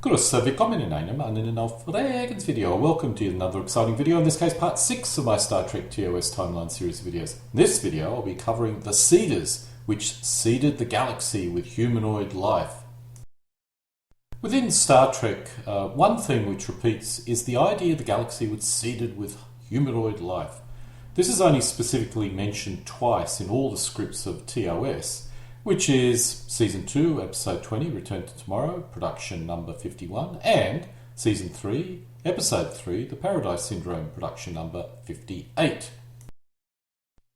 Grüß, willkommen in einem anderen Aufregens Video. Welcome to another exciting video, in this case part 6 of my Star Trek TOS timeline series of videos. In this video I'll be covering the seeders, which seeded the galaxy with humanoid life. Within Star Trek, one thing which repeats is the idea the galaxy was seeded with humanoid life. This is only specifically mentioned twice in all the scripts of TOS, which is Season 2, Episode 20, Return to Tomorrow, Production Number 51, and Season 3, Episode 3, The Paradise Syndrome, Production Number 58.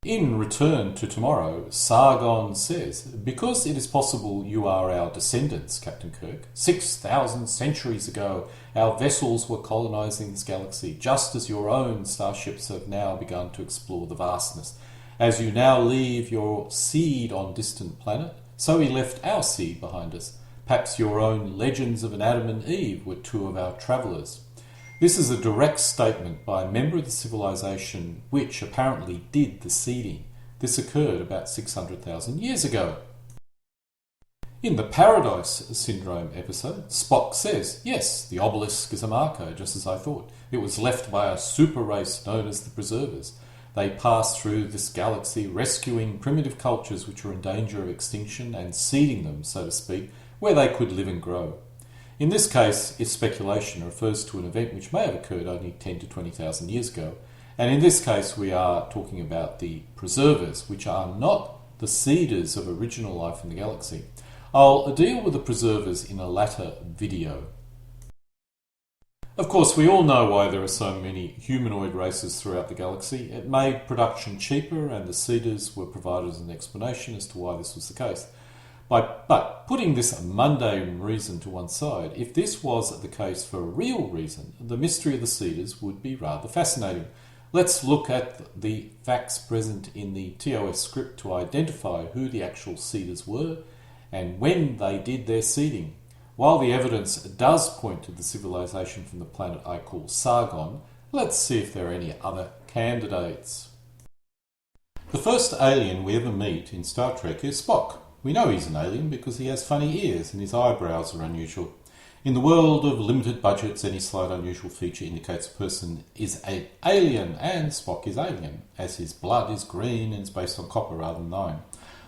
In Return to Tomorrow, Sargon says, "Because it is possible you are our descendants, Captain Kirk. 6,000 centuries ago, our vessels were colonizing this galaxy, just as your own starships have now begun to explore the vastness. As you now leave your seed on distant planet, so we left our seed behind us. Perhaps your own legends of an Adam and Eve were two of our travellers." This is a direct statement by a member of the civilization which apparently did the seeding. This occurred about 600,000 years ago. In the Paradise Syndrome episode, Spock says, "Yes, the obelisk is a marker, just as I thought. It was left by a super race known as the Preservers. They passed through this galaxy, rescuing primitive cultures which were in danger of extinction and seeding them, so to speak, where they could live and grow." In this case, its speculation refers to an event which may have occurred only 10 to 20,000 years ago, and in this case we are talking about the Preservers, which are not the seeders of original life in the galaxy. I'll deal with the Preservers in a later video. Of course, we all know why there are so many humanoid races throughout the galaxy. It made production cheaper, and the seeders were provided as an explanation as to why this was the case. But putting this mundane reason to one side, if this was the case for a real reason, the mystery of the seeders would be rather fascinating. Let's look at the facts present in the TOS script to identify who the actual seeders were and when they did their seeding. While the evidence does point to the civilization from the planet I call Sargon, let's see if there are any other candidates. The first alien we ever meet in Star Trek is Spock. We know he's an alien because he has funny ears and his eyebrows are unusual. In the world of limited budgets, any slight unusual feature indicates a person is an alien, and Spock is alien, as his blood is green and is based on copper rather than iron.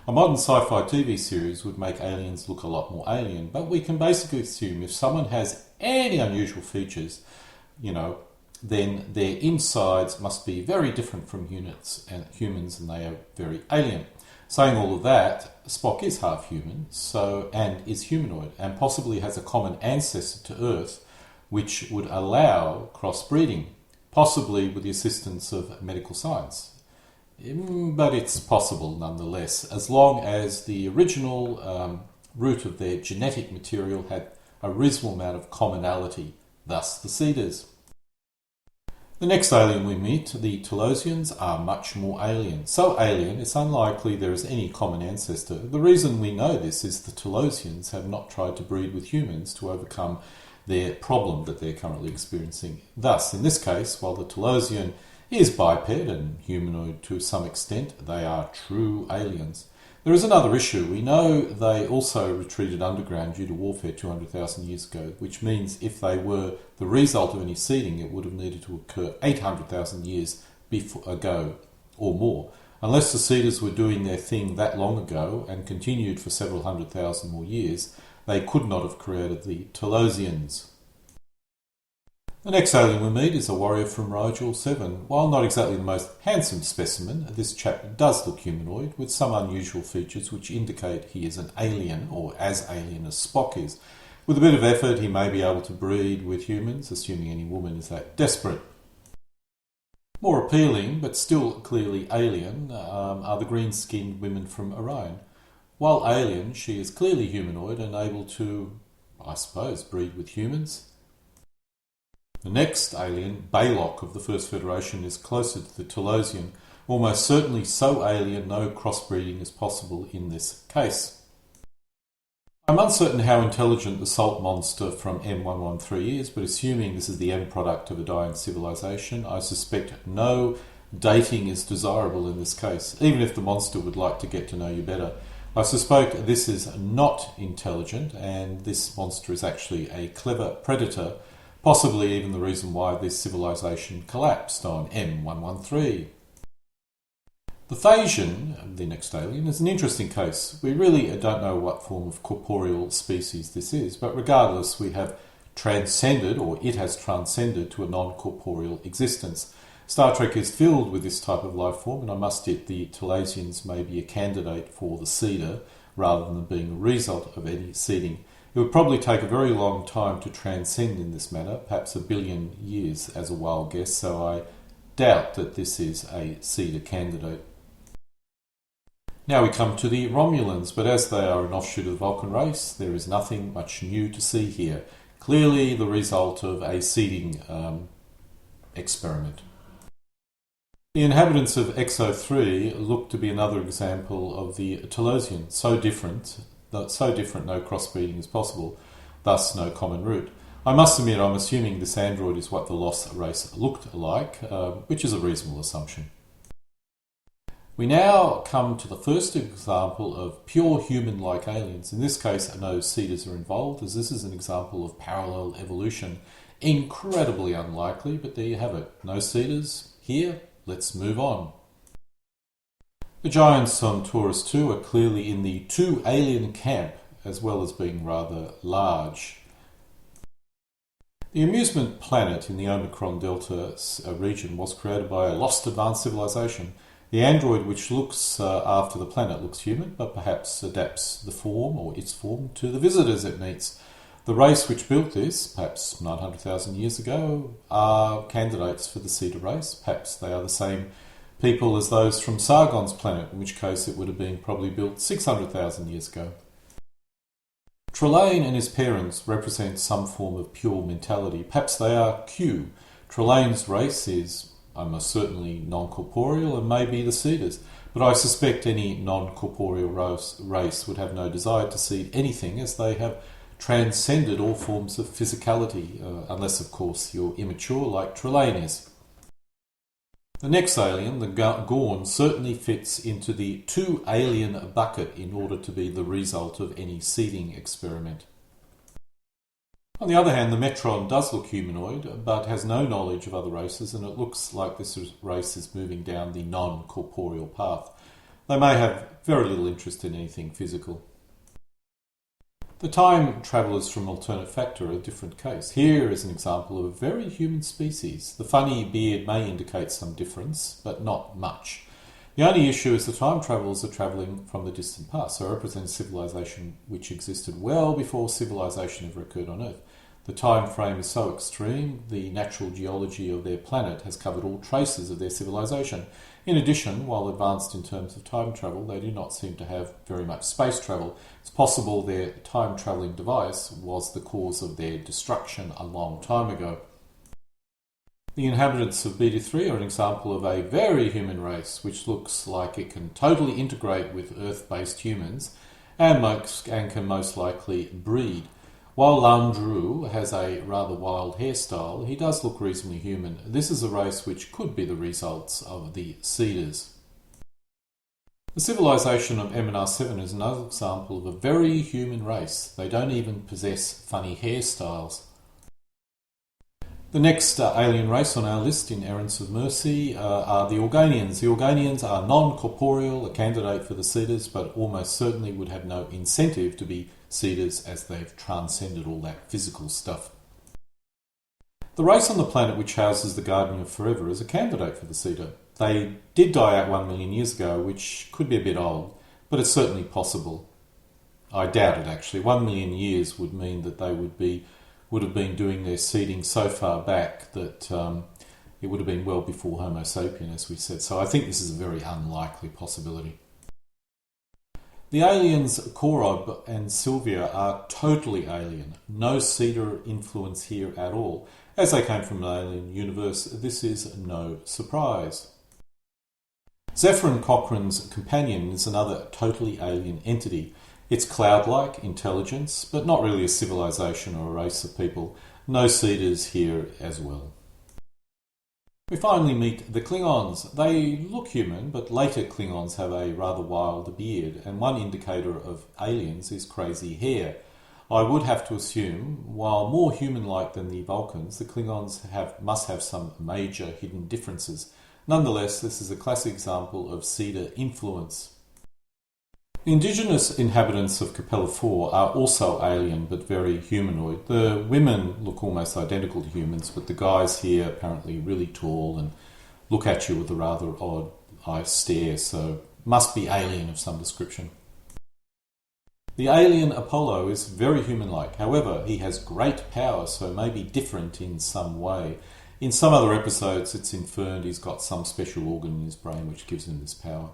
A modern sci-fi TV series would make aliens look a lot more alien, but we can basically assume if someone has any unusual features, then their insides must be very different from humans and they are very alien. Saying all of that, Spock is half human, and is humanoid, and possibly has a common ancestor to Earth, which would allow crossbreeding, possibly with the assistance of medical science. But it's possible nonetheless, as long as the original root of their genetic material had a reasonable amount of commonality, thus the seeders. The next alien we meet, the Telosians, are much more alien. So alien, it's unlikely there is any common ancestor. The reason we know this is the Telosians have not tried to breed with humans to overcome their problem that they're currently experiencing. Thus, in this case, while the Telosian is biped and humanoid to some extent, they are true aliens. There is another issue. We know they also retreated underground due to warfare 200,000 years ago, which means if they were the result of any seeding, it would have needed to occur 800,000 years ago or more. Unless the seeders were doing their thing that long ago and continued for several 100,000 more years, they could not have created the Telosians. The next alien we meet is a warrior from Rigel 7. While not exactly the most handsome specimen, this chap does look humanoid, with some unusual features which indicate he is an alien, or as alien as Spock is. With a bit of effort, he may be able to breed with humans, assuming any woman is that desperate. More appealing, but still clearly alien, are the green-skinned women from Orion. While alien, she is clearly humanoid and able to, I suppose, breed with humans. The next alien, Baylock of the First Federation, is closer to the Telosian, almost certainly so alien no crossbreeding is possible in this case. I'm uncertain how intelligent the salt monster from M113 is, but assuming this is the end product of a dying civilization, I suspect no dating is desirable in this case, even if the monster would like to get to know you better. I suspect this is not intelligent, and this monster is actually a clever predator, possibly even the reason why this civilization collapsed on M113. The Phasian, the next alien, is an interesting case. We really don't know what form of corporeal species this is, but regardless, we have transcended, or it has transcended, to a non-corporeal existence. Star Trek is filled with this type of life form, and I must admit the Talesians may be a candidate for the seeder rather than being a result of any seeding. It would probably take a very long time to transcend in this manner, perhaps 1 billion years as a wild guess, so I doubt that this is a seeder candidate. Now we come to the Romulans, but as they are an offshoot of the Vulcan race, there is nothing much new to see here. Clearly the result of a seeding experiment. The inhabitants of XO3 look to be another example of the Talosian, so different no crossbreeding is possible, thus no common root. I must admit I'm assuming this android is what the lost race looked like, which is a reasonable assumption. We now come to the first example of pure human-like aliens. In this case, no seeders are involved, as this is an example of parallel evolution. Incredibly unlikely, but there you have it. No seeders here. Let's move on. The giants on Taurus 2 are clearly in the two alien camp, as well as being rather large. The amusement planet in the Omicron Delta region was created by a lost advanced civilization. The android which looks after the planet looks human, but perhaps adapts the form, or its form, to the visitors it meets. The race which built this, perhaps 900,000 years ago, are candidates for the Cedar race. Perhaps they are the same people as those from Sargon's planet, in which case it would have been probably built 600,000 years ago. Trelane and his parents represent some form of pure mentality. Perhaps they are Q. Trelane's race is most certainly non-corporeal and may be the Cedars, but I suspect any non-corporeal race would have no desire to seed anything, as they have transcended all forms of physicality, unless of course you're immature like Trelane is. The next alien, the Gorn, certainly fits into the two alien bucket in order to be the result of any seeding experiment. On the other hand, the Metron does look humanoid, but has no knowledge of other races, and it looks like this race is moving down the non-corporeal path. They may have very little interest in anything physical. The time travellers from Alternate Factor are a different case. Here is an example of a very human species. The funny beard may indicate some difference, but not much. The only issue is the time travellers are travelling from the distant past, so it represents civilization which existed well before civilization ever occurred on Earth. The time frame is so extreme, the natural geology of their planet has covered all traces of their civilization. In addition, while advanced in terms of time travel, they do not seem to have very much space travel. It's possible their time-travelling device was the cause of their destruction a long time ago. The inhabitants of BD3 are an example of a very human race, which looks like it can totally integrate with Earth-based humans and can most likely breed. While Landru has a rather wild hairstyle, he does look reasonably human. This is a race which could be the results of the Cedars. The civilization of MNR7 is another example of a very human race. They don't even possess funny hairstyles. The next alien race on our list in Errands of Mercy are the Organians. The Organians are non-corporeal, a candidate for the Cedars, but almost certainly would have no incentive to be Cedars as they've transcended all that physical stuff. The race on the planet which houses the Guardian of Forever is a candidate for the Cedar. They did die out 1 million years ago, which could be a bit old, but it's certainly possible. I doubt it actually. 1 million years would mean that they would have been doing their seeding so far back that it would have been well before Homo sapien, as we said. So I think this is a very unlikely possibility. The aliens Korob and Sylvia are totally alien. No Cedar influence here at all. As they came from an alien universe, this is no surprise. Zephyrin Cochrane's companion is another totally alien entity. It's cloud-like intelligence, but not really a civilization or a race of people. No Cedars here as well. We finally meet the Klingons. They look human, but later Klingons have a rather wild beard, and one indicator of aliens is crazy hair. I would have to assume, while more human-like than the Vulcans, the Klingons must have some major hidden differences. Nonetheless, this is a classic example of Cedar influence. The indigenous inhabitants of Capella 4 are also alien but very humanoid. The women look almost identical to humans, but the guys here are apparently really tall and look at you with a rather odd eye stare, so must be alien of some description. The alien Apollo is very human-like. However, he has great power, so may be different in some way. In some other episodes, it's inferred he's got some special organ in his brain which gives him this power.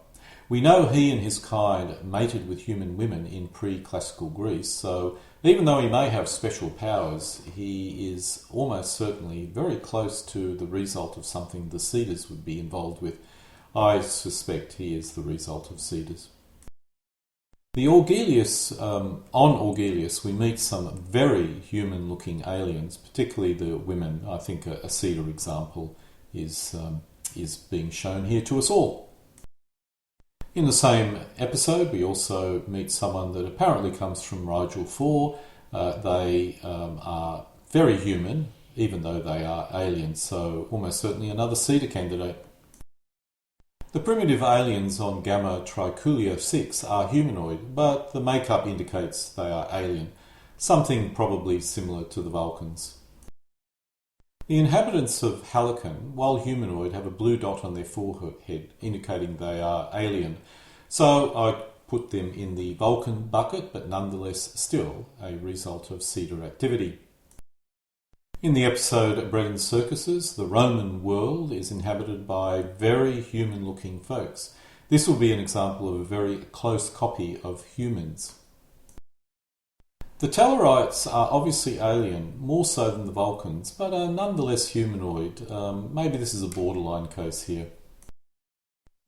We know he and his kind mated with human women in pre-classical Greece, so even though he may have special powers, he is almost certainly very close to the result of something the Cedars would be involved with. I suspect he is the result of Cedars. On Aurelius, we meet some very human-looking aliens, particularly the women. I think a Cedar example is being shown here to us all. In the same episode, we also meet someone that apparently comes from Rigel 4. They are very human, even though they are aliens, so almost certainly another Cedar candidate. The primitive aliens on Gamma Triculia 6 are humanoid, but the makeup indicates they are alien, something probably similar to the Vulcans. The inhabitants of Halican, while humanoid, have a blue dot on their forehead, indicating they are alien. So I put them in the Vulcan bucket, but nonetheless still a result of Cedar activity. In the episode Bread and Circuses, the Roman world is inhabited by very human-looking folks. This will be an example of a very close copy of humans. The Tellarites are obviously alien, more so than the Vulcans, but are nonetheless humanoid. Maybe this is a borderline case here.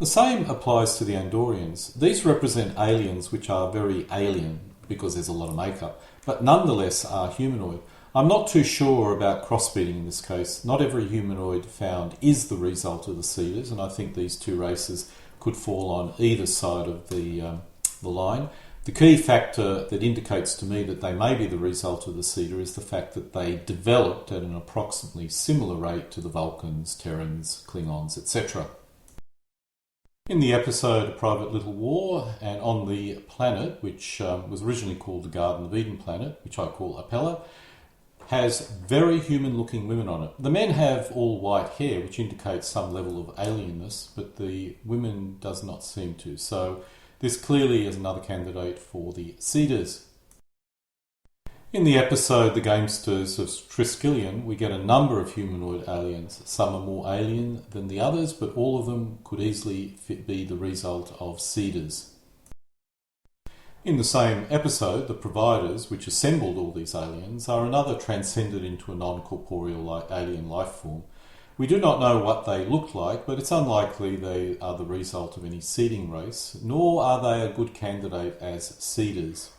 The same applies to the Andorians. These represent aliens which are very alien, because there's a lot of makeup, but nonetheless are humanoid. I'm not too sure about crossbreeding in this case. Not every humanoid found is the result of the Cedars, and I think these two races could fall on either side of the line. The key factor that indicates to me that they may be the result of the Cedar is the fact that they developed at an approximately similar rate to the Vulcans, Terrans, Klingons, etc. In the episode A Private Little War, and on the planet, which was originally called the Garden of Eden planet, which I call Apella, has very human-looking women on it. The men have all white hair, which indicates some level of alienness, but the women does not seem to. So this clearly is another candidate for the Cedars. In the episode The Gamesters of Triskelion, we get a number of humanoid aliens. Some are more alien than the others, but all of them could easily be the result of Cedars. In the same episode, the Providers, which assembled all these aliens, are another transcended into a non-corporeal alien life form. We do not know what they look like, but it's unlikely they are the result of any seeding race, nor are they a good candidate as Cedars.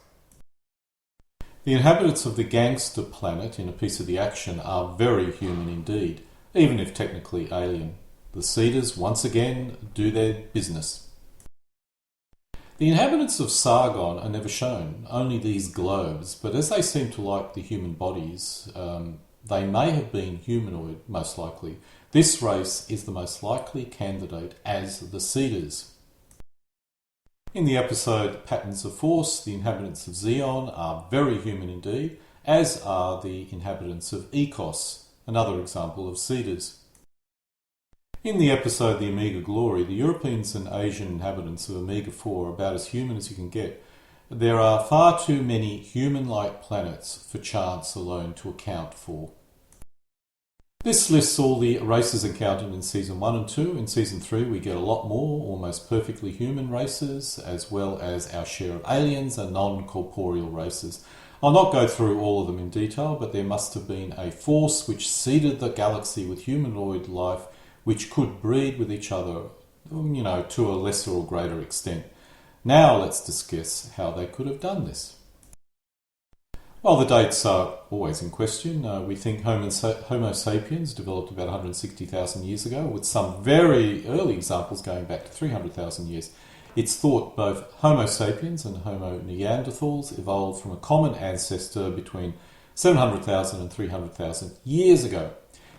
The inhabitants of the Gangster planet in A Piece of the Action are very human indeed, even if technically alien. The Cedars, once again, do their business. The inhabitants of Sargon are never shown, only these globes, but as they seem to like the human bodies, they may have been humanoid, most likely. This race is the most likely candidate as the Cedars. In the episode Patterns of Force, the inhabitants of Xeon are very human indeed, as are the inhabitants of Ecos, another example of Cedars. In the episode The Omega Glory, the Europeans and Asian inhabitants of Omega 4 are about as human as you can get. There are far too many human-like planets for chance alone to account for. This lists all the races encountered in Season 1 and 2. In Season 3 we get a lot more, almost perfectly human races, as well as our share of aliens and non-corporeal races. I'll not go through all of them in detail, but there must have been a force which seeded the galaxy with humanoid life which could breed with each other, to a lesser or greater extent. Now let's discuss how they could have done this. While the dates are always in question, we think Homo sapiens developed about 160,000 years ago, with some very early examples going back to 300,000 years. It's thought both Homo sapiens and Homo neanderthals evolved from a common ancestor between 700,000 and 300,000 years ago.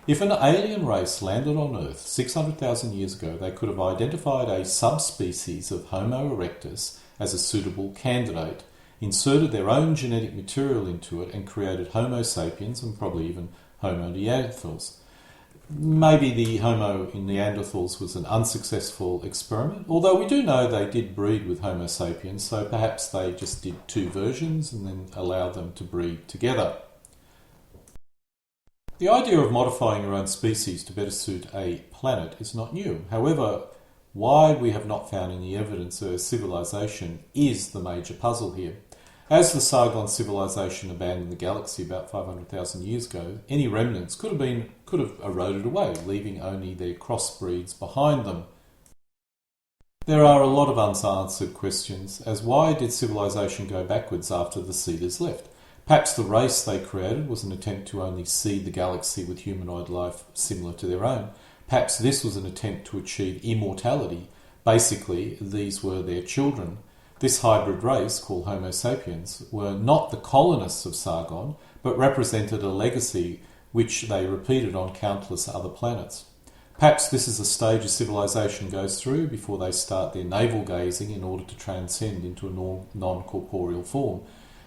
If an alien race landed on Earth 600,000 years ago, they could have identified a subspecies of Homo erectus as a suitable candidate, inserted their own genetic material into it, and created Homo sapiens and probably even Homo neanderthals. Maybe the Homo neanderthals was an unsuccessful experiment, although we do know they did breed with Homo sapiens, so perhaps they just did two versions and then allowed them to breed together. The idea of modifying your own species to better suit a planet is not new. However, why we have not found any evidence of a civilization is the major puzzle here. As the Sargon civilization abandoned the galaxy about 500,000 years ago, any remnants could have eroded away, leaving only their crossbreeds behind them. There are a lot of unanswered questions, as why did civilization go backwards after the seeders left? Perhaps the race they created was an attempt to only seed the galaxy with humanoid life similar to their own. Perhaps this was an attempt to achieve immortality. Basically, these were their children. This hybrid race, called Homo sapiens, were not the colonists of Sargon, but represented a legacy which they repeated on countless other planets. Perhaps this is a stage a civilization goes through before they start their navel-gazing in order to transcend into a non-corporeal form.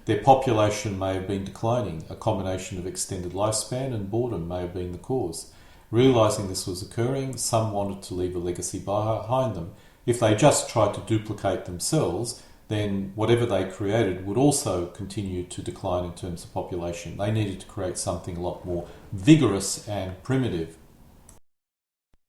Their population may have been declining. A combination of extended lifespan and boredom may have been the cause. Realising this was occurring, some wanted to leave a legacy behind them. If they just tried to duplicate themselves, then whatever they created would also continue to decline in terms of population. They needed to create something a lot more vigorous and primitive.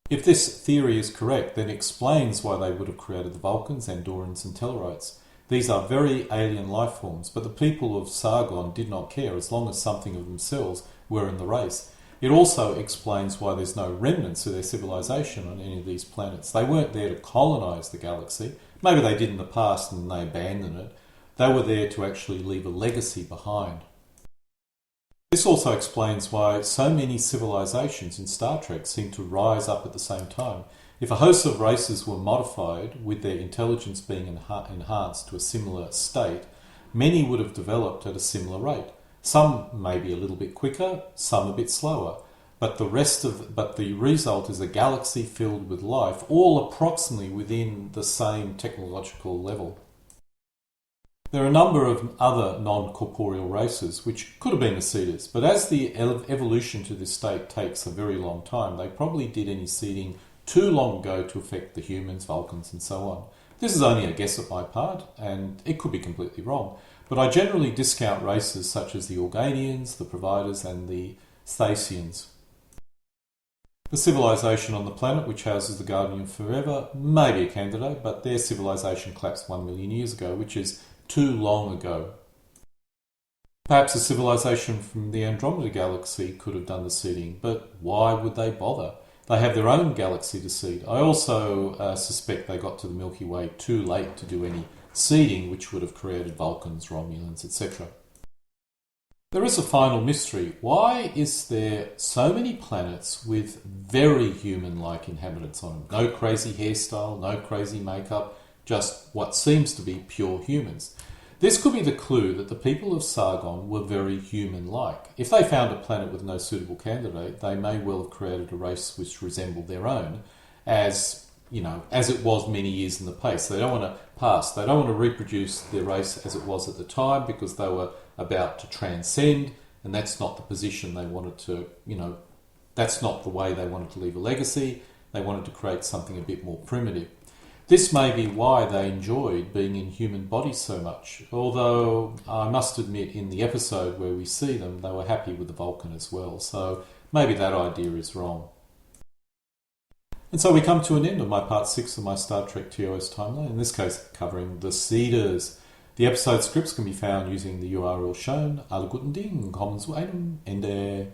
If this theory is correct, then it explains why they would have created the Vulcans, Andorans and Tellarites. These are very alien life forms, but the people of Sargon did not care as long as something of themselves were in the race. It also explains why there's no remnants of their civilization on any of these planets. They weren't there to colonize the galaxy. Maybe they did in the past and they abandoned it. They were there to actually leave a legacy behind. This also explains why so many civilizations in Star Trek seem to rise up at the same time. If a host of races were modified, with their intelligence being enhanced to a similar state, many would have developed at a similar rate. Some may be a little bit quicker, some a bit slower, but the result is a galaxy filled with life, all approximately within the same technological level. There are a number of other non-corporeal races which could have been the seeders, but as the evolution to this state takes a very long time, they probably did any seeding too long ago to affect the humans, Vulcans and so on. This is only a guess at my part, and it could be completely wrong, but I generally discount races such as the Organians, the Providers and the Thasians. The civilization on the planet which houses the Guardian of Forever may be a candidate, but their civilization collapsed 1 million years ago, which is too long ago. Perhaps a civilization from the Andromeda Galaxy could have done the seeding, but why would they bother? They have their own galaxy to seed. I also suspect they got to the Milky Way too late to do any seeding, which would have created Vulcans, Romulans, etc. There is a final mystery. Why is there so many planets with very human-like inhabitants on them? No crazy hairstyle, no crazy makeup, just what seems to be pure humans. This could be the clue that the people of Sargon were very human-like. If they found a planet with no suitable candidate, they may well have created a race which resembled their own, as it was many years in the past. They don't want to pass. They don't want to reproduce their race as it was at the time because they were about to transcend, and that's not the position they wanted to, that's not the way they wanted to leave a legacy. They wanted to create something a bit more primitive. This may be why they enjoyed being in human bodies so much, although I must admit in the episode where we see them, they were happy with the Vulcan as well, so maybe that idea is wrong. And so we come to an end of my part 6 of my Star Trek TOS timeline, in this case covering the Seeders. The episode scripts can be found using the URL shown. Alle guten Dinge, kommen zu einem Ende.